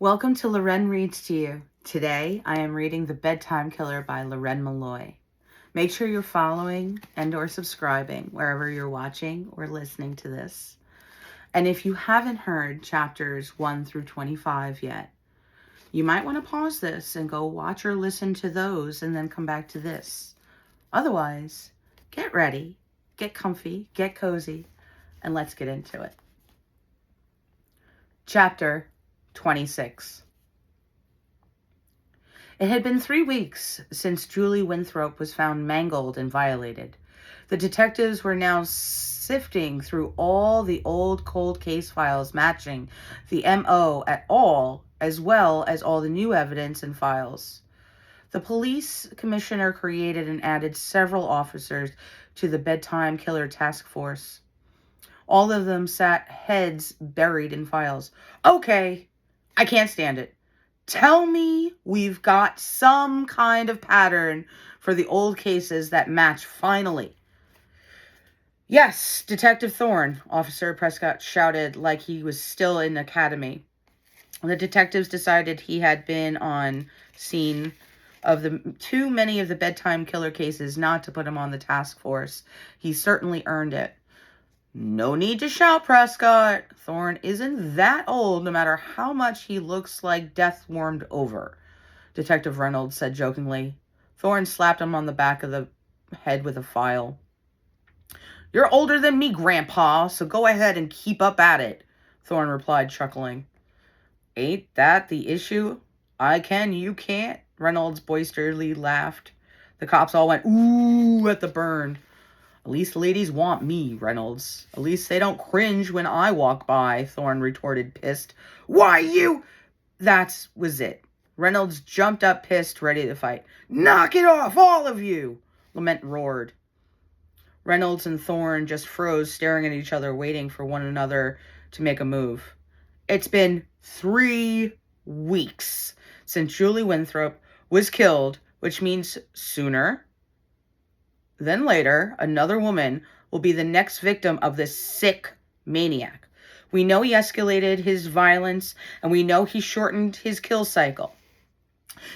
Welcome to Loren Reads to You. Today, I am reading The Bedtime Killer by Loren Malloy. Make sure you're following and or subscribing wherever you're watching or listening to this. And if you haven't heard chapters 1 through 25 yet, you might want to pause this and go watch or listen to those and then come back to this. Otherwise, get ready, get comfy, get cozy, and let's get into it. Chapter 26. It had been 3 weeks since Julie Winthrop was found mangled and violated. The detectives were now sifting through all the old cold case files matching the M.O. at all, as well as all the new evidence and files. The police commissioner created and added several officers to the Bedtime Killer task force. All of them sat heads buried in files. Okay, I can't stand it. Tell me we've got some kind of pattern for the old cases that match finally. Yes, Detective Thorne, Officer Prescott shouted like he was still in academy. The detectives decided he had been on scene of too many of the Bedtime Killer cases not to put him on the task force. He certainly earned it. No need to shout, Prescott. Thorne isn't that old, no matter how much he looks like death warmed over, Detective Reynolds said jokingly. Thorne slapped him on the back of the head with a file. You're older than me, Grandpa, so go ahead and keep up at it, Thorne replied, chuckling. Ain't that the issue? I can, you can't, Reynolds boisterously laughed. The cops all went, ooh, at the burn. At least the ladies want me, Reynolds. At least they don't cringe when I walk by, Thorne retorted, pissed. Why, you... That was it. Reynolds jumped up, pissed, ready to fight. Knock it off, all of you! Lament roared. Reynolds and Thorne just froze, staring at each other, waiting for one another to make a move. It's been 3 weeks since Julie Winthrop was killed, which means sooner then later, another woman will be the next victim of this sick maniac. We know he escalated his violence, and we know he shortened his kill cycle.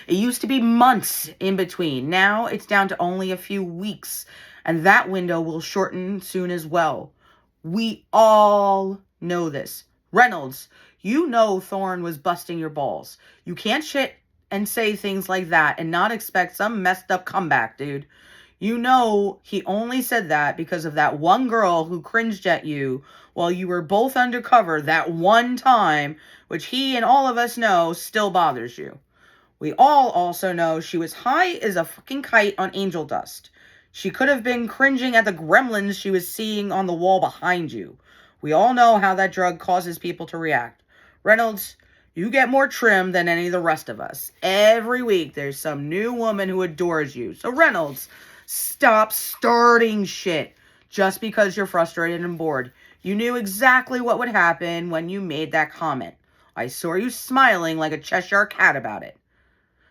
It used to be months in between. Now it's down to only a few weeks, and that window will shorten soon as well. We all know this. Reynolds, you know Thorne was busting your balls. You can't shit and say things like that and not expect some messed up comeback, dude. You know he only said that because of that one girl who cringed at you while you were both undercover that one time, which he and all of us know still bothers you. We all also know she was high as a fucking kite on angel dust. She could have been cringing at the gremlins she was seeing on the wall behind you. We all know how that drug causes people to react. Reynolds, you get more trim than any of the rest of us. Every week there's some new woman who adores you. So Reynolds, stop starting shit just because you're frustrated and bored. You knew exactly what would happen when you made that comment. I saw you smiling like a Cheshire cat about it.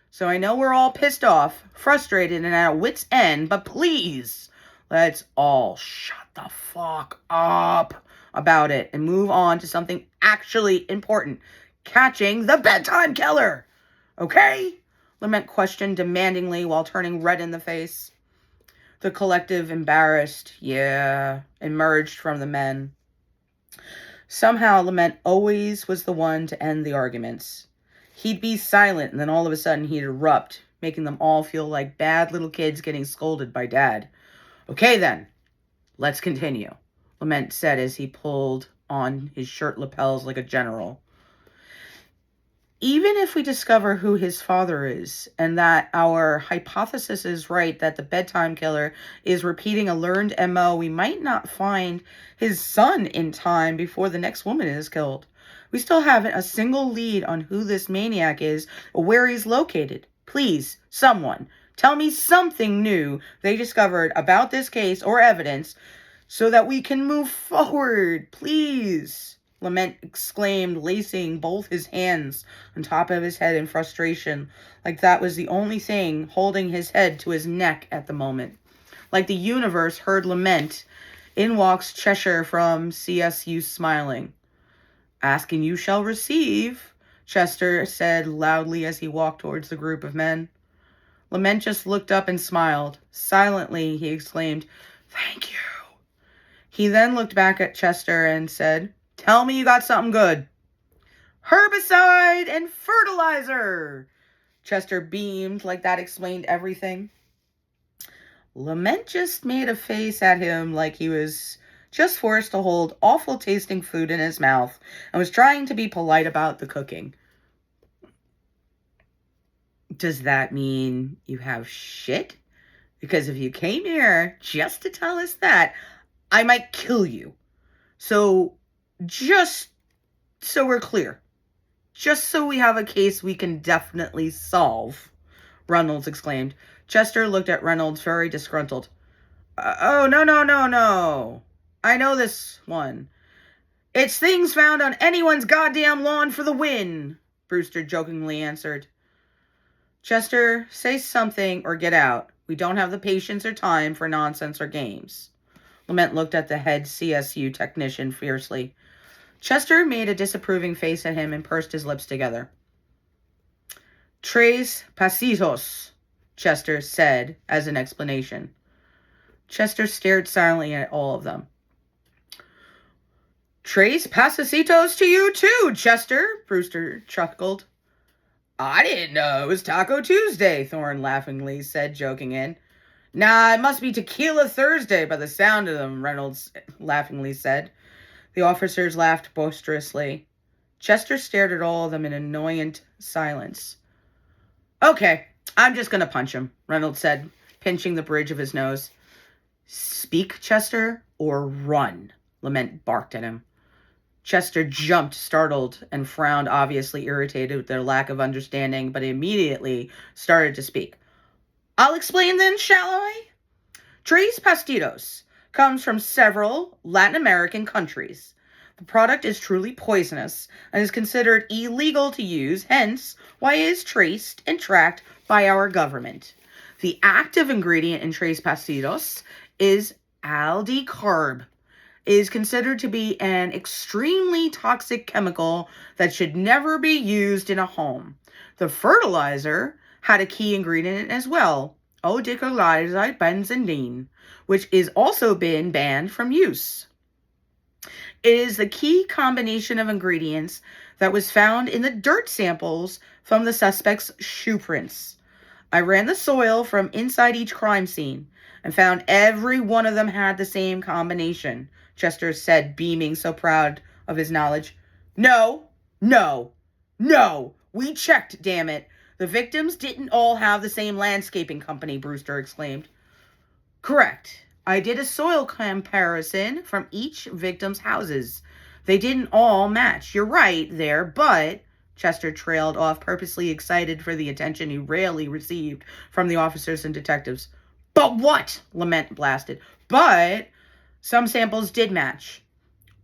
So I know we're all pissed off, frustrated, and at a wit's end, but please, let's all shut the fuck up about it and move on to something actually important. Catching the Bedtime Killer. Okay? Lament questioned demandingly while turning red in the face. The collective, embarrassed, emerged from the men. Somehow, Lament always was the one to end the arguments. He'd be silent, and then all of a sudden he'd erupt, making them all feel like bad little kids getting scolded by Dad. Okay then, let's continue, Lament said as he pulled on his shirt lapels like a general. Even if we discover who his father is, and that our hypothesis is right that the Bedtime Killer is repeating a learned MO, we might not find his son in time before the next woman is killed. We still haven't a single lead on who this maniac is or where he's located. Please, someone, tell me something new they discovered about this case or evidence so that we can move forward, please. Lament exclaimed, lacing both his hands on top of his head in frustration, like that was the only thing holding his head to his neck at the moment. Like the universe heard Lament, in walks Cheshire from CSU smiling. Ask and you shall receive. Chester said loudly as he walked towards the group of men. Loren just looked up and smiled. Silently, he exclaimed, "Thank you." He then looked back at Chester and said, "Tell me you got something good." "Herbicide and fertilizer!" Chester beamed like that explained everything. Loren just made a face at him like he was just forced to hold awful tasting food in his mouth and was trying to be polite about the cooking. "Does that mean you have shit? Because if you came here just to tell us that, I might kill you. So, just so we're clear, just so we have a case we can definitely solve," Reynolds exclaimed. Chester looked at Reynolds very disgruntled. "Oh, no. I know this one. It's things found on anyone's goddamn lawn for the win," Brewster jokingly answered. "Chester, say something or get out. We don't have the patience or time for nonsense or games." Loren looked at the head CSU technician fiercely. Chester made a disapproving face at him and pursed his lips together. "Tres pasitos," Chester said as an explanation. Chester stared silently at all of them. "Tres pasitos to you too, Chester," Brewster chuckled. "I didn't know it was Taco Tuesday," Thorne laughingly said, joking in. "Nah, it must be Tequila Thursday by the sound of them," Reynolds laughingly said. The officers laughed boisterously. Chester stared at all of them in annoyant silence. "Okay, I'm just going to punch him," Reynolds said, pinching the bridge of his nose. "Speak, Chester, or run," Loren barked at him. Chester jumped, startled, and frowned, obviously irritated with their lack of understanding, but immediately started to speak. "I'll explain then, shall I? Tres Pastitos comes from several Latin American countries. The product is truly poisonous and is considered illegal to use, hence why it is traced and tracked by our government. The active ingredient in Tres Pastitos is aldicarb. It is considered to be an extremely toxic chemical that should never be used in a home. The fertilizer had a key ingredient in it as well, O-dicolizide benzidine, which is also been banned from use. It is the key combination of ingredients that was found in the dirt samples from the suspect's shoe prints. I ran the soil from inside each crime scene and found every one of them had the same combination," Chester said, beaming so proud of his knowledge. No, we checked, damn it. The victims didn't all have the same landscaping company," Brewster exclaimed. "Correct. I did a soil comparison from each victim's houses. They didn't all match. You're right there, but..." Chester trailed off, purposely excited for the attention he rarely received from the officers and detectives. "But what?" Loren blasted. "But some samples did match.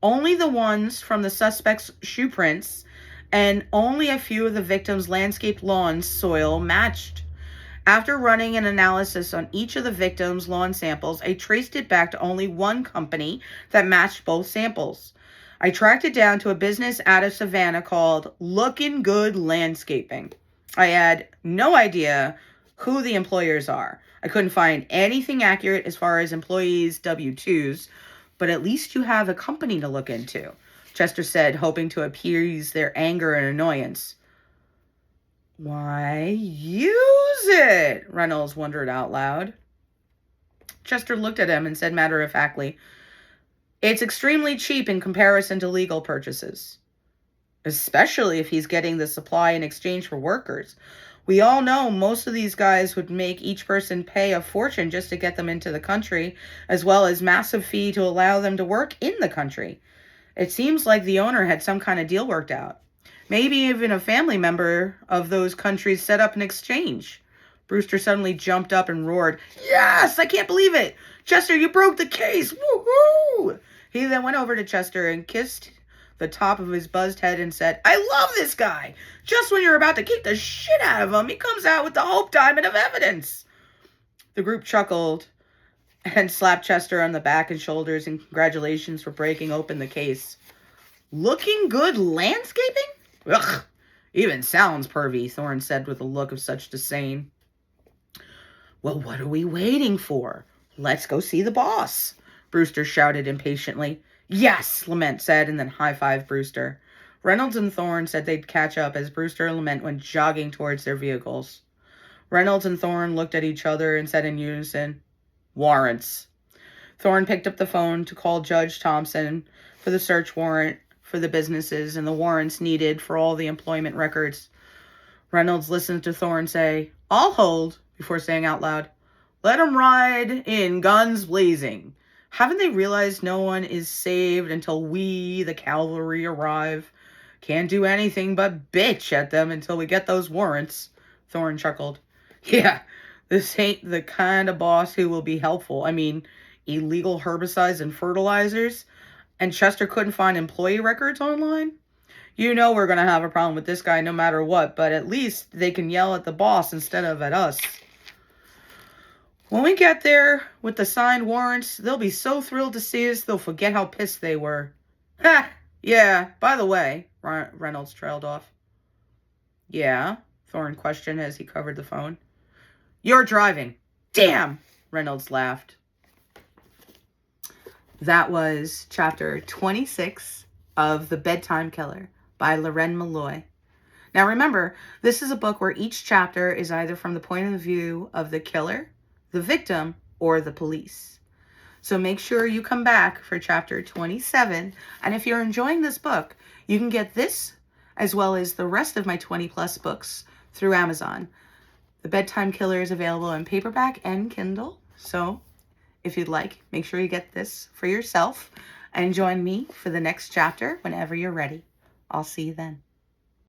Only the ones from the suspect's shoe prints and only a few of the victim's landscaped lawn soil matched. After running an analysis on each of the victim's lawn samples, I traced it back to only one company that matched both samples. I tracked it down to a business out of Savannah called Lookin' Good Landscaping. I had no idea who the employers are. I couldn't find anything accurate as far as employees' W-2s, but at least you have a company to look into," Chester said, hoping to appease their anger and annoyance. "Why use it?" Reynolds wondered out loud. Chester looked at him and said matter-of-factly, "It's extremely cheap in comparison to legal purchases. Especially if he's getting the supply in exchange for workers. We all know most of these guys would make each person pay a fortune just to get them into the country, as well as massive fee to allow them to work in the country. It seems like the owner had some kind of deal worked out. Maybe even a family member of those countries set up an exchange." Brewster suddenly jumped up and roared, "Yes! I can't believe it! Chester, you broke the case! Woohoo!" He then went over to Chester and kissed the top of his buzzed head and said, "I love this guy! Just when you're about to kick the shit out of him, he comes out with the Hope Diamond of evidence." The group chuckled and slapped Chester on the back and shoulders in congratulations for breaking open the case. "Looking good landscaping? Ugh, Even sounds pervy, Thorne said with a look of such disdain. Well, what are we waiting for? Let's go see the boss, Brewster shouted impatiently. Yes, Lament said, and then high-fived Brewster. Reynolds and Thorne said they'd catch up as Brewster and Lament went jogging towards their vehicles. Reynolds and Thorne looked at each other and said in unison, Warrants. Thorne picked up the phone to call Judge Thompson for the search warrant for the businesses and the warrants needed for all the employment records. Reynolds listened to Thorne say, I'll hold, before saying out loud, Let 'em ride in guns blazing. Haven't they realized no one is saved until we, the cavalry, arrive? Can't do anything but bitch at them until we get those warrants. Thorne chuckled. Yeah, this ain't the kind of boss who will be helpful. I mean, illegal herbicides and fertilizers, and Chester couldn't find employee records online? You know we're going to have a problem with this guy no matter what, but at least they can yell at the boss instead of at us. When we get there with the signed warrants, they'll be so thrilled to see us they'll forget how pissed they were. Ha! Yeah, by the way, Reynolds trailed off. Yeah? Thorne questioned as he covered the phone. You're driving. Damn! Reynolds laughed. That was chapter 26 of The Bedtime Killer by Loren Malloy. Now remember, this is a book where each chapter is either from the point of view of the killer, the victim, or the police. So make sure you come back for chapter 27. And if you're enjoying this book, you can get this as well as the rest of my 20 plus books through Amazon. The Bedtime Killer is available in paperback and Kindle. So if you'd like, make sure you get this for yourself and join me for the next chapter whenever you're ready. I'll see you then.